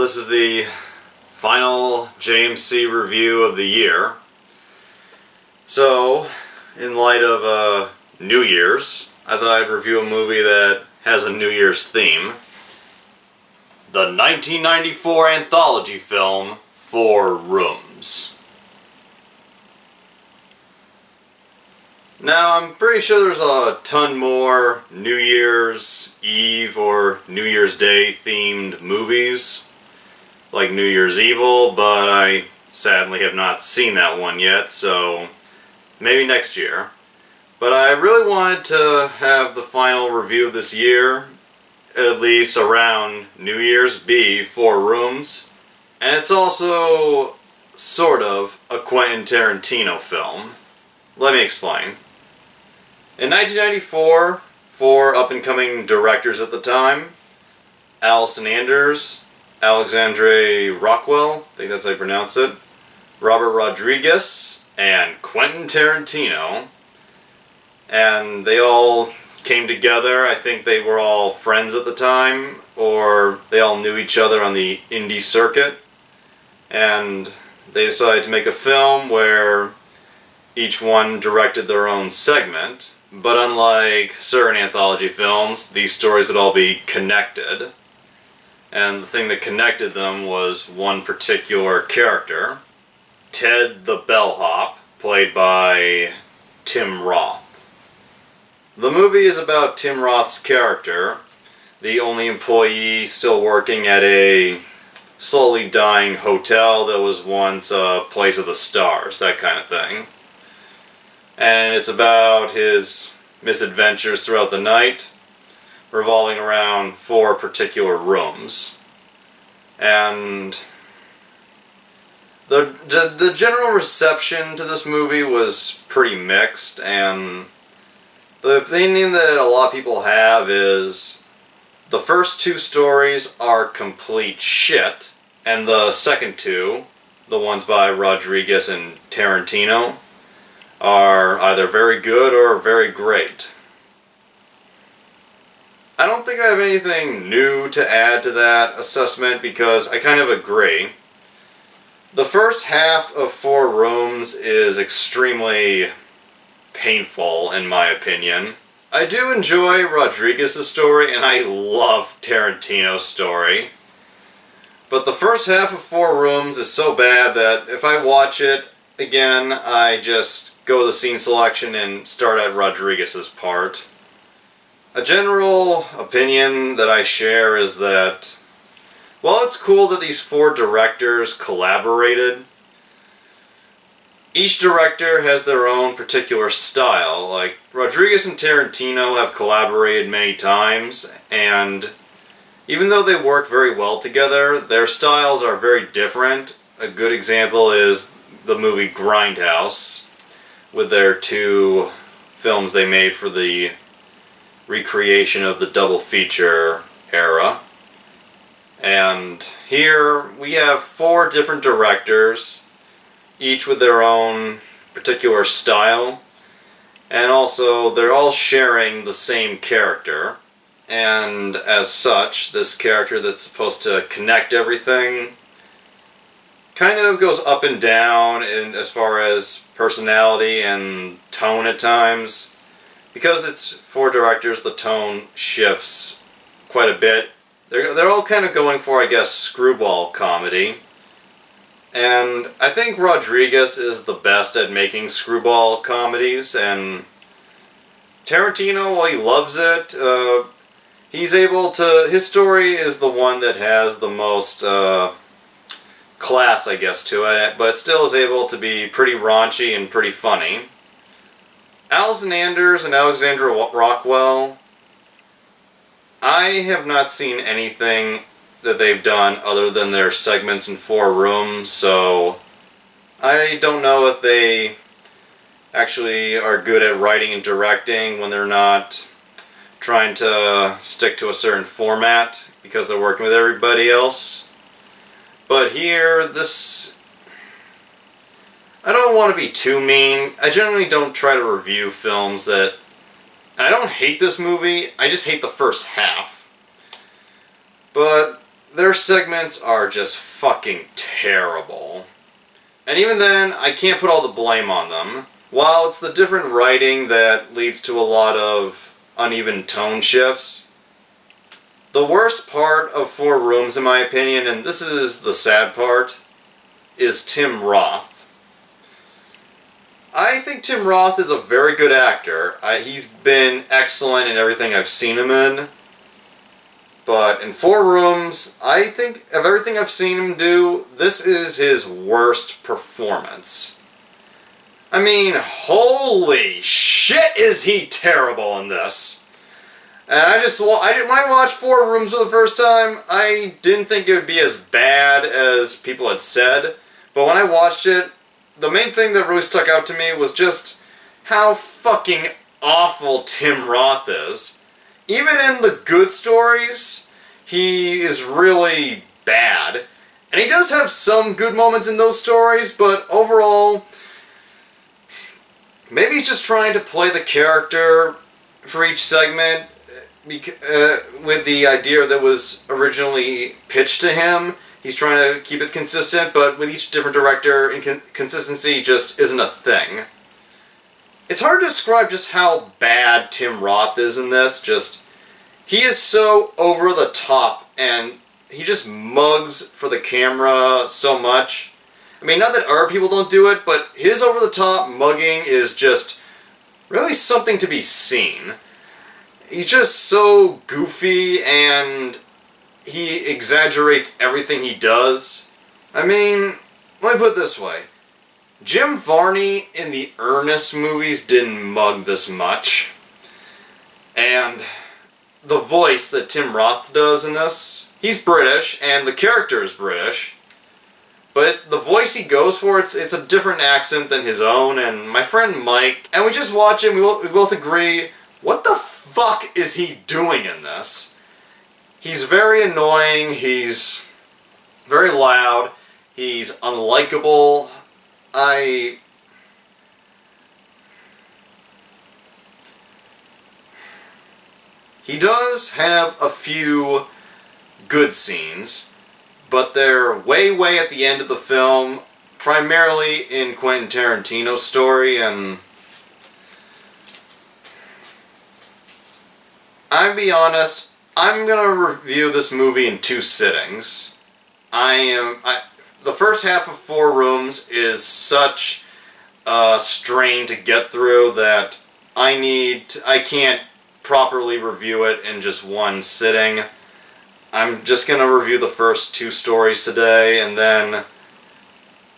this is the final JMC review of the year. So, in light of New Year's, I thought I'd review a movie that has a New Year's theme. The 1994 anthology film, 4 Rooms. Now, I'm pretty sure there's a ton more New Year's Eve or New Year's Day themed movies, like New Year's Evil, but I sadly have not seen that one yet, so maybe next year. But I really wanted to have the final review of this year, at least around New Year's, be 4 Rooms. And it's also sort of a Quentin Tarantino film. Let me explain. In 1994, 4 up-and-coming directors at the time, Allison Anders, Alexandre Rockwell, I think that's how you pronounce it, Robert Rodriguez, and Quentin Tarantino, and they all came together. I think they were all friends at the time, or they all knew each other on the indie circuit, and they decided to make a film where each one directed their own segment. But unlike certain anthology films, these stories would all be connected. And the thing that connected them was one particular character, Ted the Bellhop, played by Tim Roth. The movie is about Tim Roth's character, the only employee still working at a slowly dying hotel that was once a place of the stars, that kind of thing. And it's about his misadventures throughout the night, revolving around 4 particular rooms. And the general reception to this movie was pretty mixed, and the opinion that a lot of people have is the first 2 stories are complete shit, and the second 2, the ones by Rodriguez and Tarantino, are either very good or very great. I don't think I have anything new to add to that assessment because I kind of agree. The first half of 4 Rooms is extremely painful in my opinion. I do enjoy Rodriguez's story and I love Tarantino's story. But the first half of 4 Rooms is so bad that if I watch it again, I just go to the scene selection and start at Rodriguez's part. A general opinion that I share is that while it's cool that these 4 directors collaborated, each director has their own particular style. Like, Rodriguez and Tarantino have collaborated many times, and even though they work very well together, their styles are very different. A good example is the movie Grindhouse, with their 2 films they made for the recreation of the double feature era. And here we have 4 different directors, each with their own particular style, and also they're all sharing the same character. And as such, this character that's supposed to connect everything kind of goes up and down in as far as personality and tone at times. Because it's 4 directors, the tone shifts quite a bit. They're all kind of going for, I guess, screwball comedy. And I think Rodriguez is the best at making screwball comedies, and Tarantino, while he loves it, he's able to... His story is the one that has the most class, I guess, to it, but still is able to be pretty raunchy and pretty funny. Allison Anders and Alexandre Rockwell, I have not seen anything that they've done other than their segments in 4 Rooms, so I don't know if they actually are good at writing and directing when they're not trying to stick to a certain format because they're working with everybody else. But here, I don't want to be too mean. I generally don't try to review films that... I don't hate this movie, I just hate the first half. But their segments are just fucking terrible. And even then, I can't put all the blame on them. While it's the different writing that leads to a lot of uneven tone shifts, the worst part of Four Rooms, in my opinion, and this is the sad part, is Tim Roth. I think Tim Roth is a very good actor. He's been excellent in everything I've seen him in. But in Four Rooms, I think of everything I've seen him do, this is his worst performance. I mean, holy shit is he terrible in this. And when I watched Four Rooms for the first time, I didn't think it would be as bad as people had said. But when I watched it, the main thing that really stuck out to me was just how fucking awful Tim Roth is. Even in the good stories, he is really bad. And he does have some good moments in those stories, but overall, maybe he's just trying to play the character for each segment with the idea that was originally pitched to him. He's trying to keep it consistent, but with each different director, consistency just isn't a thing. It's hard to describe just how bad Tim Roth is in this. He is so over the top, and he just mugs for the camera so much. I mean, not that other people don't do it, but his over the top mugging is just really something to be seen. He's just so goofy, and he exaggerates everything he does. I mean, let me put it this way. Jim Varney in the Ernest movies didn't mug this much. And the voice that Tim Roth does in this, he's British, and the character is British. But the voice he goes for, it's a different accent than his own, and my friend Mike, and we just watch him, we both agree, what the fuck is he doing in this? He's very annoying, he's very loud, he's unlikable. He does have a few good scenes, but they're way at the end of the film, primarily in Quentin Tarantino's story, and I'll be honest, I'm gonna review this movie in 2 sittings. The first half of Four Rooms is such a strain to get through that I can't properly review it in just 1 sitting. I'm just gonna review the first 2 stories today, and then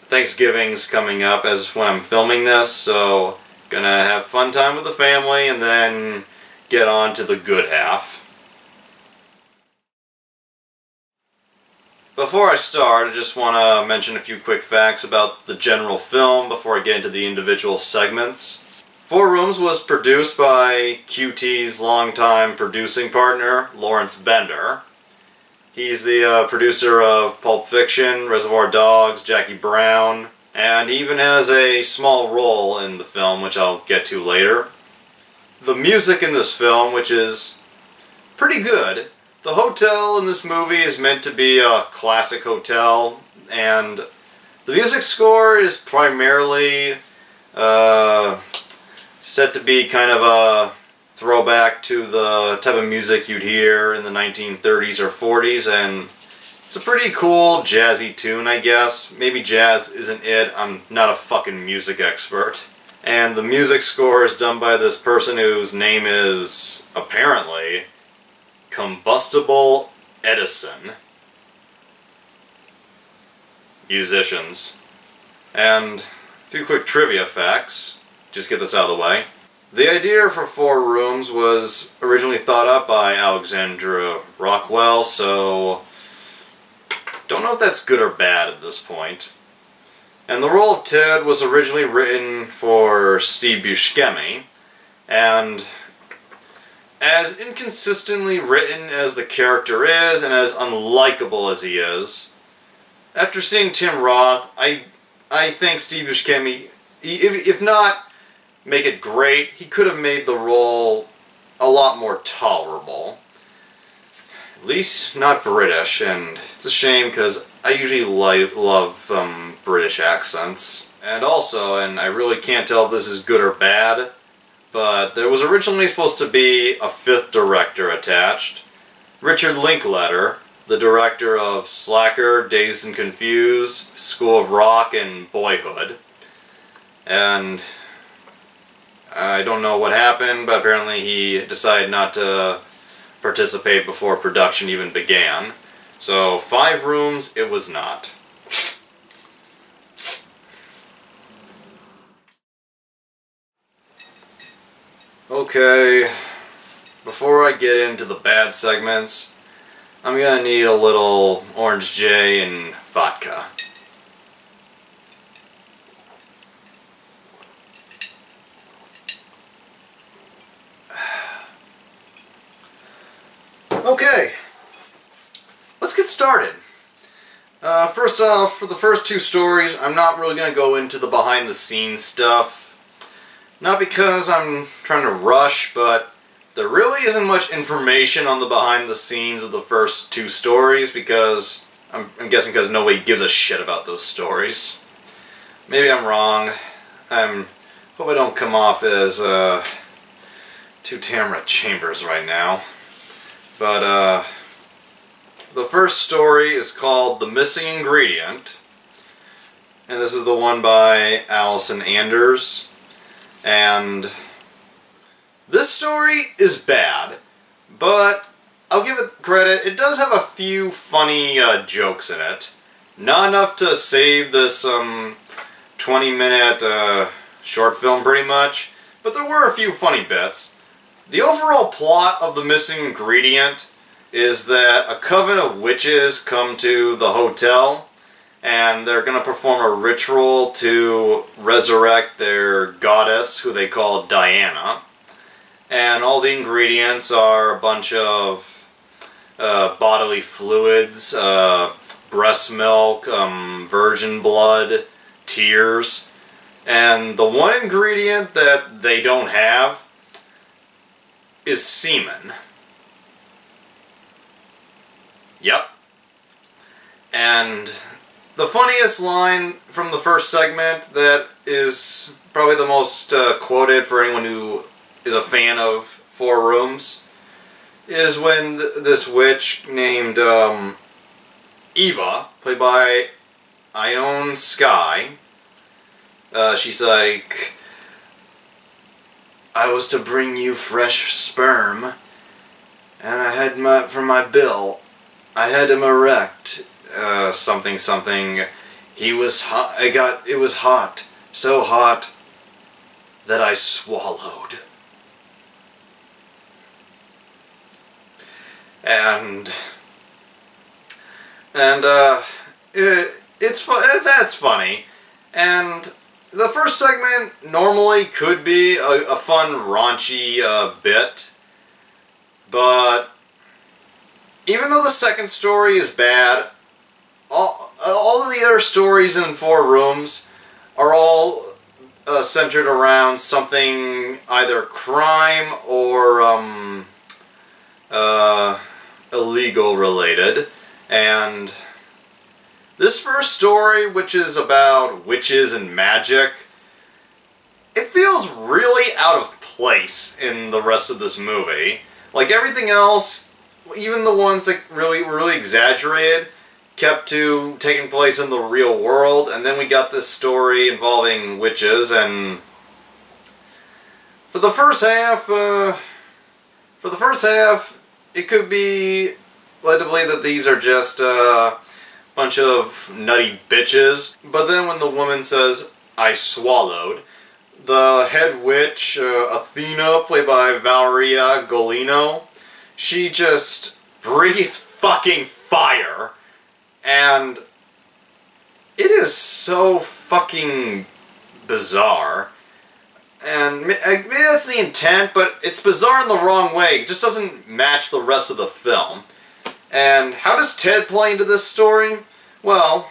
Thanksgiving's coming up as when I'm filming this, so gonna have fun time with the family and then get on to the good half. Before I start, I just want to mention a few quick facts about the general film before I get into the individual segments. Four Rooms was produced by QT's longtime producing partner, Lawrence Bender. He's the producer of Pulp Fiction, Reservoir Dogs, Jackie Brown, and he even has a small role in the film, which I'll get to later. The music in this film, which is pretty good. The hotel in this movie is meant to be a classic hotel, and the music score is primarily set to be kind of a throwback to the type of music you'd hear in the 1930s or 40s, and it's a pretty cool jazzy tune, I guess. Maybe jazz isn't it, I'm not a fucking music expert. And the music score is done by this person whose name is, apparently, Combustible Edison. Musicians. And a few quick trivia facts. Just get this out of the way. The idea for Four Rooms was originally thought up by Alexandre Rockwell, so don't know if that's good or bad at this point. And the role of Ted was originally written for Steve Buscemi, and as inconsistently written as the character is, and as unlikable as he is, after seeing Tim Roth, I think Steve Buscemi, if not make it great, he could have made the role a lot more tolerable. At least not British, and it's a shame because I usually love British accents. And also, and I really can't tell if this is good or bad, but there was originally supposed to be a fifth director attached. Richard Linklater, the director of Slacker, Dazed and Confused, School of Rock, and Boyhood. And I don't know what happened, but apparently he decided not to participate before production even began. So 5 rooms it was not. Okay, before I get into the bad segments, I'm gonna need a little Orange J and vodka. Okay, let's get started. First off, for the first 2 stories, I'm not really going to go into the behind-the-scenes stuff. Not because I'm trying to rush, but there really isn't much information on the behind-the-scenes of the first 2 stories because I'm guessing because nobody gives a shit about those stories. Maybe I'm wrong. Hope I don't come off as 2 Tamara Chambers right now. But, the first story is called The Missing Ingredient, and this is the one by Allison Anders, and this story is bad, but I'll give it credit, it does have a few funny jokes in it. Not enough to save this 20-minute short film pretty much, but there were a few funny bits. The overall plot of The Missing Ingredient is that a coven of witches come to the hotel and they're going to perform a ritual to resurrect their goddess, who they call Diana. And all the ingredients are a bunch of bodily fluids, breast milk, virgin blood, tears. And the one ingredient that they don't have is semen. Yep. And the funniest line from the first segment that is probably the most quoted for anyone who is a fan of 4 Rooms is when this witch named Eva, played by Ione Skye, she's like, I was to bring you fresh sperm, and I had for my bill, I had him erect, something something. He was hot. It was hot, so hot that I swallowed. And that's funny. And the first segment normally could be a fun, raunchy bit, but even though the second story is bad, all of the other stories in 4 Rooms are all centered around something either crime or illegal related. And this first story, which is about witches and magic, it feels really out of place in the rest of this movie. Like everything else, even the ones that were really exaggerated, kept to taking place in the real world, and then we got this story involving witches, and for the first half, it could be led to believe that these are just a bunch of nutty bitches, but then when the woman says, I swallowed, the head witch, Athena, played by Valeria Golino, she just breathes fucking fire, and it is so fucking bizarre. And maybe that's the intent, but it's bizarre in the wrong way. It just doesn't match the rest of the film. And how does Ted play into this story? Well,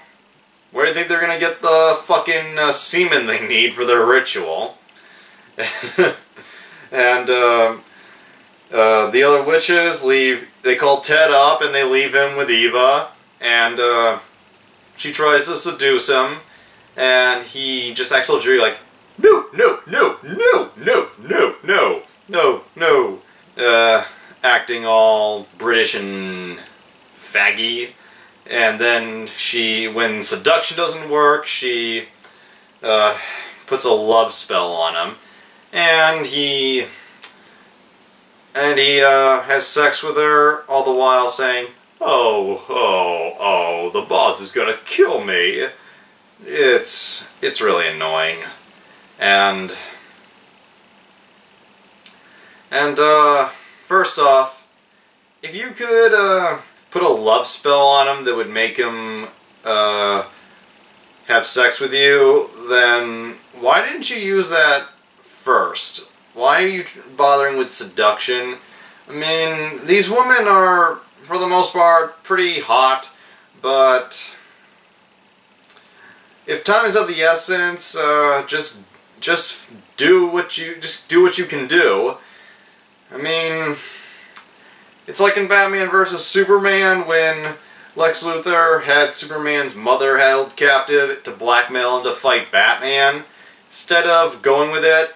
where do you think they're gonna get the fucking semen they need for their ritual? And the other witches leave they call Ted up and they leave him with Eva, and she tries to seduce him, and he just acts all jittery like, no, no, no, no, no, no, no, no, no, acting all British and faggy. And then when seduction doesn't work, she puts a love spell on him, and he has sex with her, all the while saying, "Oh, oh, oh, the boss is gonna kill me." It's really annoying, and first off, if you could put a love spell on him that would make him have sex with you, then why didn't you use that first? Why are you bothering with seduction? I mean, these women are, for the most part, pretty hot, but if time is of the essence, just do what you can do. I mean, it's like in Batman vs. Superman when Lex Luthor had Superman's mother held captive to blackmail him to fight Batman. Instead of going with it,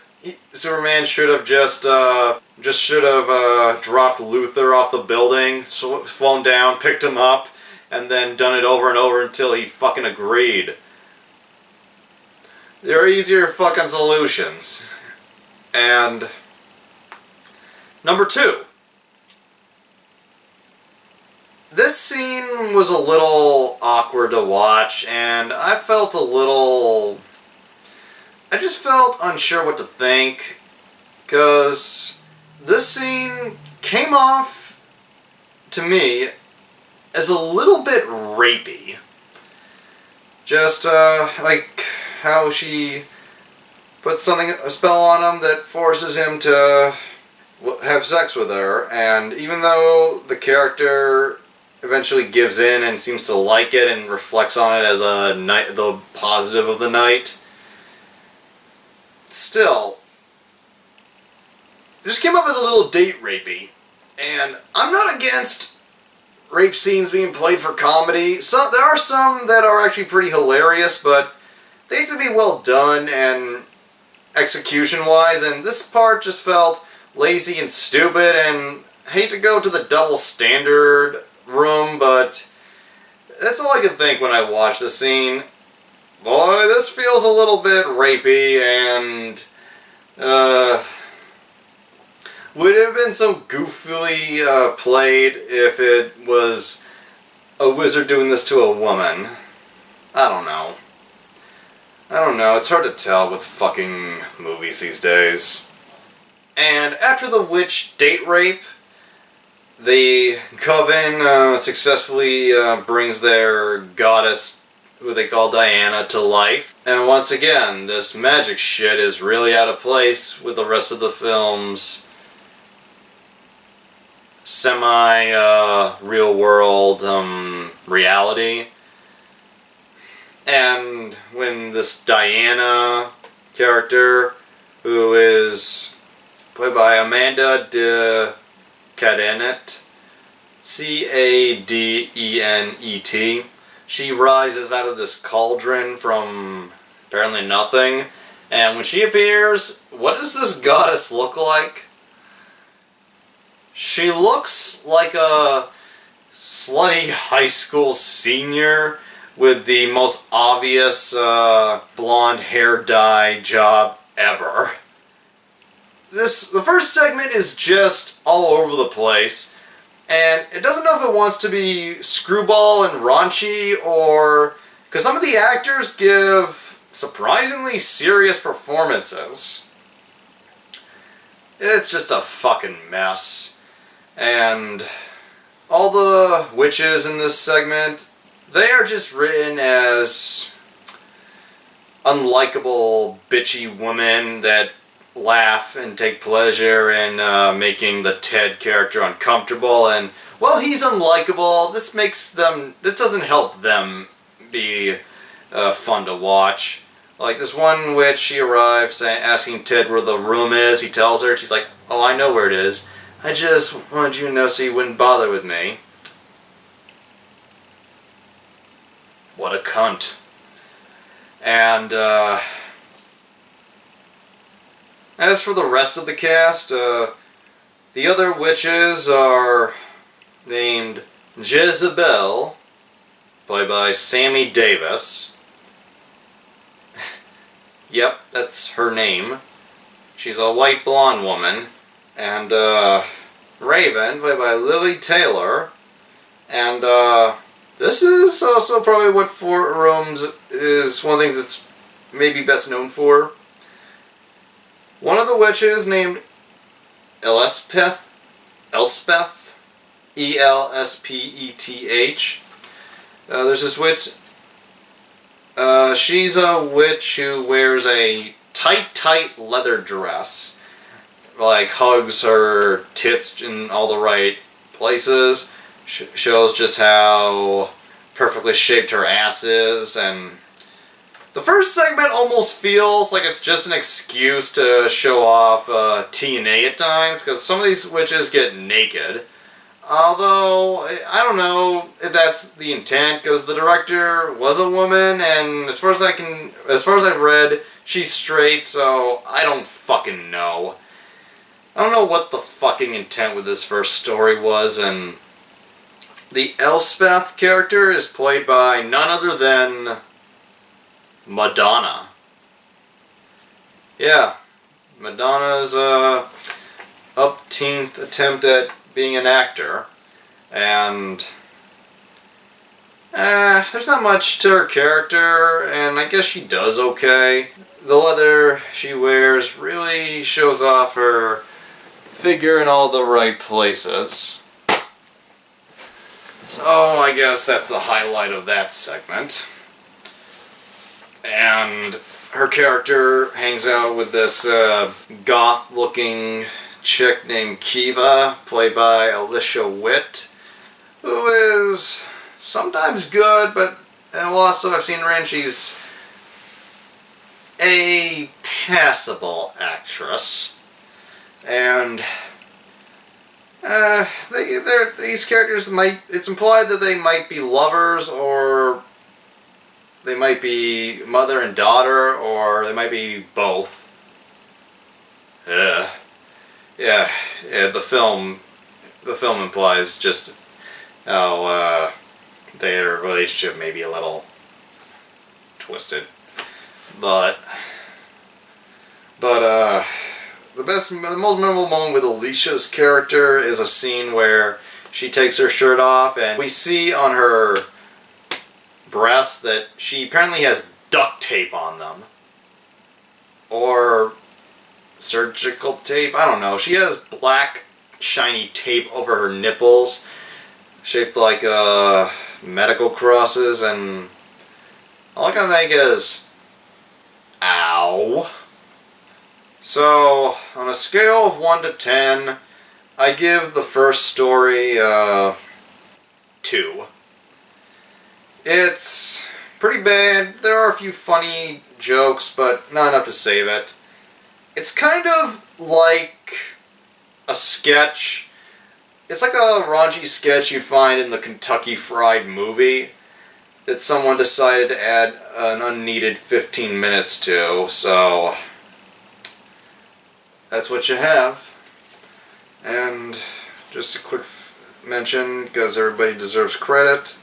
Superman should have just dropped Luthor off the building, flown down, picked him up, and then done it over and over until he fucking agreed. There are easier fucking solutions. And number 2. This scene was a little awkward to watch, and I just felt unsure what to think, because this scene came off, to me, as a little bit rapey. Just, like how she puts a spell on him that forces him to have sex with her, and even though the character eventually gives in and seems to like it and reflects on it as the positive of the night, still, it just came up as a little date rapey. And I'm not against rape scenes being played for comedy. There are some that are actually pretty hilarious, but they need to be well done and execution-wise, and this part just felt lazy and stupid, and I hate to go to the double standard room, but that's all I could think when I watched the scene. Boy, this feels a little bit rapey, and would have been so goofily played if it was a wizard doing this to a woman. I don't know. It's hard to tell with fucking movies these days. And after the witch date rape, the coven successfully brings their goddess, who they call Diana, to life. And once again, this magic shit is really out of place with the rest of the film's semi-real world reality. And when this Diana character, who is played by Amanda de Cadenet, Cadenet, she rises out of this cauldron from apparently nothing, and when she appears, what does this goddess look like? She looks like a slutty high school senior with the most obvious blonde hair dye job ever. The first segment is just all over the place, and it doesn't know if it wants to be screwball and raunchy, or because some of the actors give surprisingly serious performances. It's just a fucking mess. And all the witches in this segment, they are just written as unlikable, bitchy women that laugh and take pleasure in making the Ted character uncomfortable, and well, he's unlikable. This doesn't help them be fun to watch. Like this one witch, she arrives asking Ted where the room is. He tells her, she's like, "Oh, I know where it is." I just wanted you to know so you wouldn't bother with me. What a cunt. And, as for the rest of the cast, the other witches are named Jezebel, played by Sammy Davis. Yep, that's her name. She's a white blonde woman. And, Raven, played by Lily Taylor. And, this is also probably what Four Rooms is one of the things it's maybe best known for. One of the witches named Elspeth, E-L-S-P-E-T-H. There's this witch. She's a witch who wears a tight leather dress. Like, hugs her tits in all the right places. Shows just how perfectly shaped her ass is. And the first segment almost feels like it's just an excuse to show off TNA at times, because some of these witches get naked. Although, I don't know if that's the intent, because the director was a woman, and as far as I've read, she's straight, so I don't fucking know. I don't know what the fucking intent with this first story was, and the Elspeth character is played by none other than Madonna. Yeah, Madonna's upteenth attempt at being an actor, and there's not much to her character, and I guess she does okay. The leather she wears really shows off her figure in all the right places. So I guess that's the highlight of that segment. And her character hangs out with this goth-looking chick named Kiva, played by Alicia Witt, who is sometimes good, but in a lot of stuff I've seen her in, she's a passable actress. And these characters it's implied that they might be lovers, or they might be mother and daughter, or they might be both. Yeah, the film implies just how their relationship may be a little twisted. But the most memorable moment with Alicia's character is a scene where she takes her shirt off, and we see on her breasts that she apparently has duct tape on them. Or surgical tape, I don't know. She has black, shiny tape over her nipples, shaped like medical crosses, and all I can think is, ow. So, on a scale of 1 to 10, I give the first story 2. It's pretty bad. There are a few funny jokes, but not enough to save it. It's kind of like a sketch. It's like a raunchy sketch you'd find in the Kentucky Fried Movie that someone decided to add an unneeded 15 minutes to, so that's what you have. And just a quick mention, because everybody deserves credit.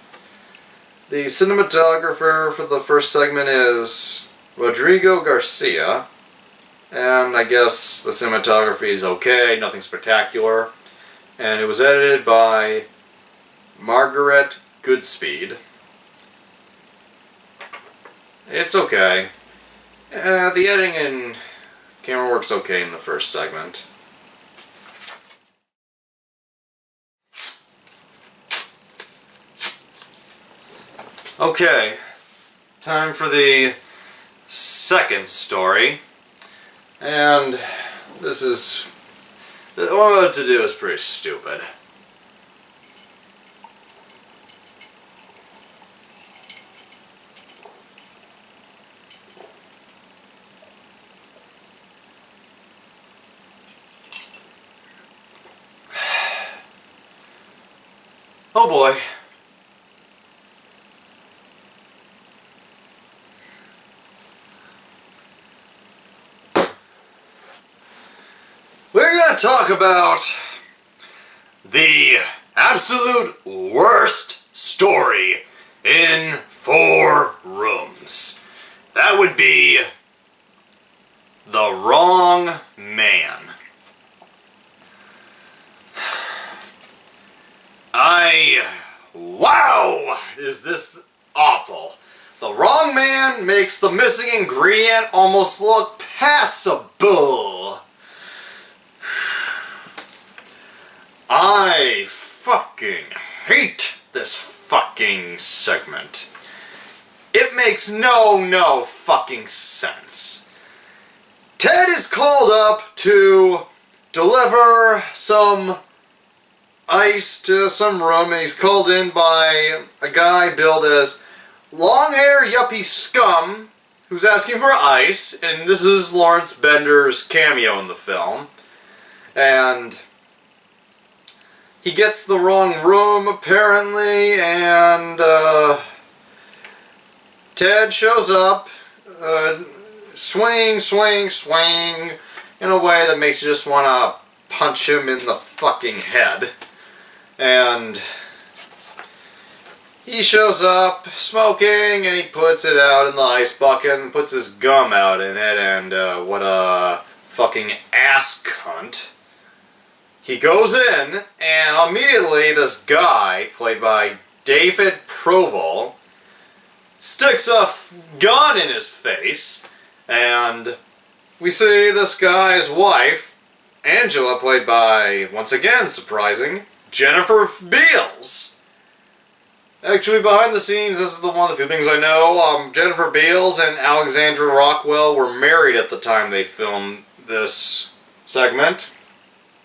The cinematographer for the first segment is Rodrigo Garcia, and I guess the cinematography is okay, nothing spectacular. And it was edited by Margaret Goodspeed. It's okay. The editing and camera work's okay in the first segment. Okay, time for the second story. And this is... what I'm about to do is pretty stupid. Oh boy. We're gonna talk about the absolute worst story in 4 rooms. That would be The Wrong Man. Wow! Is this awful? The Wrong Man makes the missing ingredient almost look passable. I fucking hate this fucking segment. It makes no fucking sense. Ted is called up to deliver some ice to some room, and he's called in by a guy billed as long-hair yuppie scum who's asking for ice, and this is Lawrence Bender's cameo in the film. And he gets the wrong room, apparently, and Ted shows up, swing, in a way that makes you just want to punch him in the fucking head. And he shows up smoking, and he puts it out in the ice bucket and puts his gum out in it, and what a fucking ass cunt. He goes in, and immediately this guy, played by David Proval, sticks a gun in his face, and we see this guy's wife, Angela, played by, once again, surprising, Jennifer Beals. Actually, behind the scenes, this is one of the few things I know. Jennifer Beals and Alexandre Rockwell were married at the time they filmed this segment.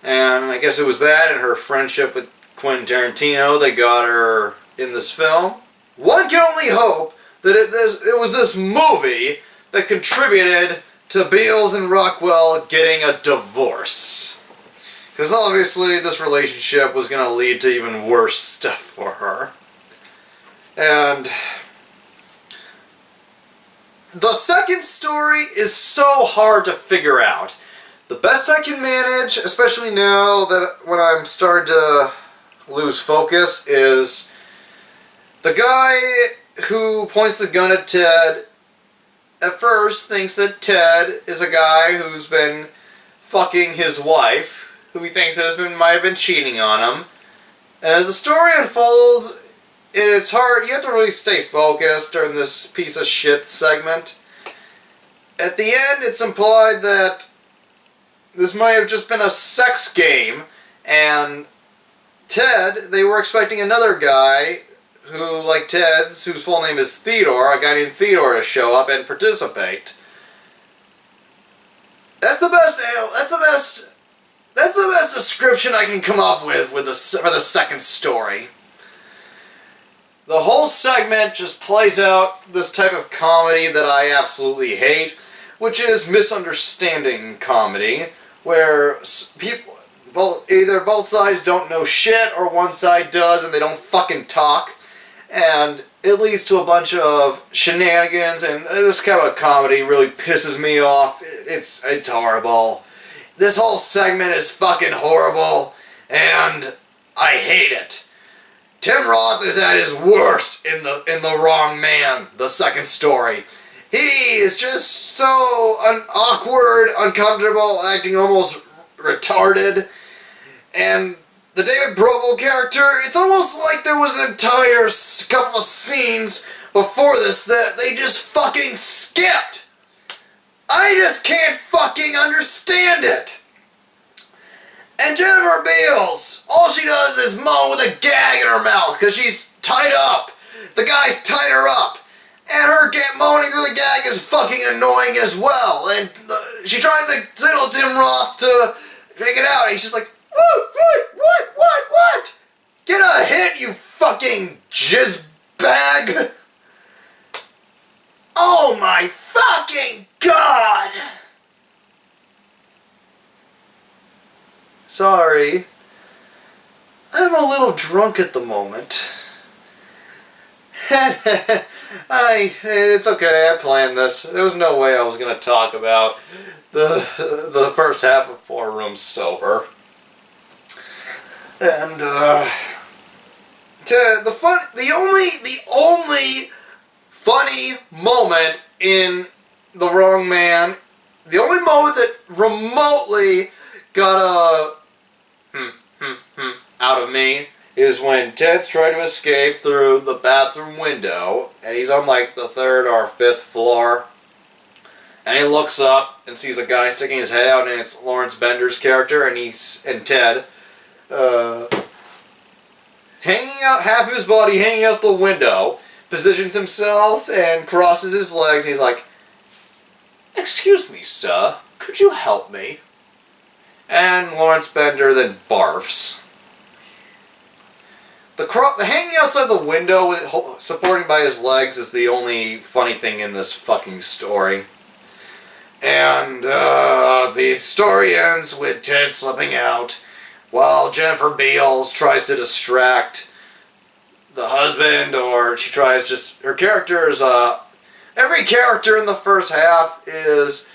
And I guess it was that and her friendship with Quentin Tarantino that got her in this film. One can only hope that it was this movie that contributed to Beals and Rockwell getting a divorce. Because obviously this relationship was going to lead to even worse stuff for her. And the second story is so hard to figure out. The best I can manage, especially now that when I'm starting to lose focus, is the guy who points the gun at Ted at first thinks that Ted is a guy who's been fucking his wife, who he thinks might have been cheating on him. And as the story unfolds, it's hard. You have to really stay focused during this piece of shit segment. At the end, it's implied that this might have just been a sex game, and Ted, they were expecting another guy who, like Ted's, whose full name is Theodore, a guy named Theodore, to show up and participate. That's the best description I can come up with for the second story. The whole segment just plays out this type of comedy that I absolutely hate, which is misunderstanding comedy, where either both sides don't know shit or one side does and they don't fucking talk, and it leads to a bunch of shenanigans, and this kind of comedy really pisses me off. It's horrible. This whole segment is fucking horrible, and I hate it. Tim Roth is at his worst in the Wrong Man, the second story. He is just so awkward, uncomfortable, acting almost retarded. And the David Proval character, it's almost like there was an entire couple of scenes before this that they just fucking skipped. I just can't fucking understand it. And Jennifer Beals, all she does is moan with a gag in her mouth because she's tied up. The guy's tied her up. And her moaning through the gag is fucking annoying as well. And she tries to signal Tim Roth to take it out. And he's just like, what? Get a hit, you fucking jizz bag. Oh my fucking God. Sorry. I'm a little drunk at the moment. It's okay, I planned this. There was no way I was going to talk about the first half of Four Rooms sober. And, the only funny moment in The Wrong Man, the only moment that remotely got a out of me is when Ted's trying to escape through the bathroom window, and he's on like the 3rd or 5th floor, and he looks up and sees a guy sticking his head out, and it's Lawrence Bender's character, and Ted, hanging out, half his body hanging out the window, positions himself and crosses his legs, and he's like, "Excuse me, sir, could you help me?" And Lawrence Bender then barfs. The hanging outside the window, supporting by his legs, is the only funny thing in this fucking story. And the story ends with Ted slipping out, while Jennifer Beals tries to distract the husband, or she tries just... Her characters, every character in the first half is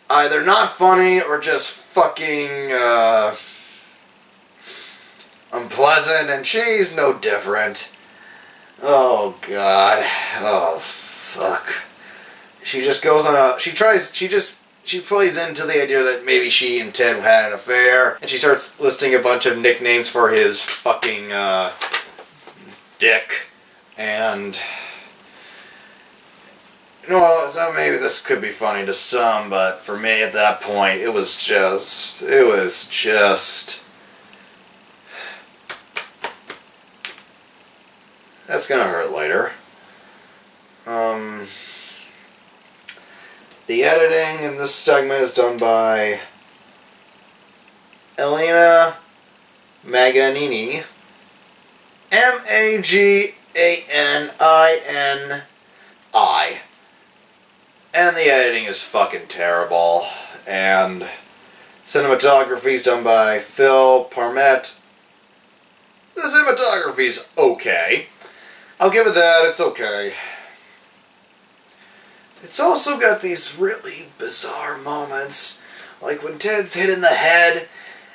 either not funny or just fucking, unpleasant, and she's no different. Oh, God. Oh, fuck. She just goes on a... She plays into the idea that maybe she and Ted had an affair, and she starts listing a bunch of nicknames for his fucking, dick, and... so maybe this could be funny to some, but for me at that point, it was just... That's gonna hurt later. The editing in this segment is done by Elena Maganini. Maganini. And the editing is fucking terrible. And cinematography is done by Phil Parmet. The cinematography's okay. I'll give it that, it's okay. It's also got these really bizarre moments, like when Ted's hit in the head,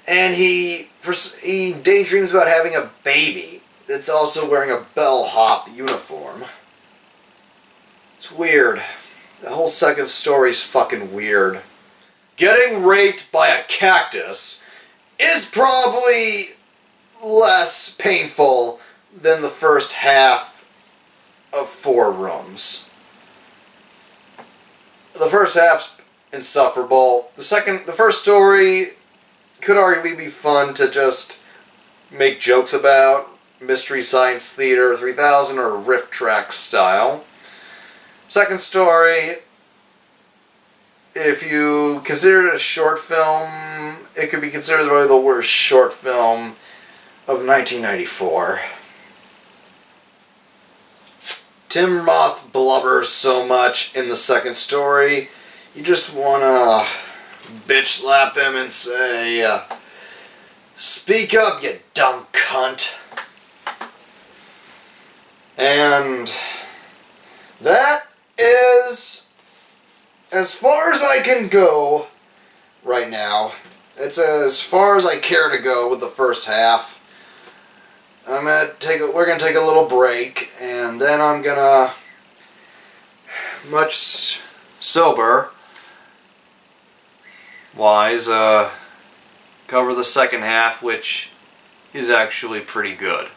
and he daydreams about having a baby that's also wearing a bellhop uniform. It's weird. The whole second story's fucking weird. Getting raped by a cactus is probably less painful than the first half of Four Rooms. The first half's insufferable. The first story could arguably be fun to just make jokes about. Mystery Science Theater 3000 or Riff Track style. Second story, if you consider it a short film, it could be considered probably the worst short film of 1994. Tim Roth blubbers so much in the second story, you just want to bitch slap him and say, "Speak up, you dumb cunt." And that is as far as I can go right now. It's as far as I care to go with the first half. We're gonna take a little break, and then I'm gonna, much sober wise, cover the second half, which is actually pretty good.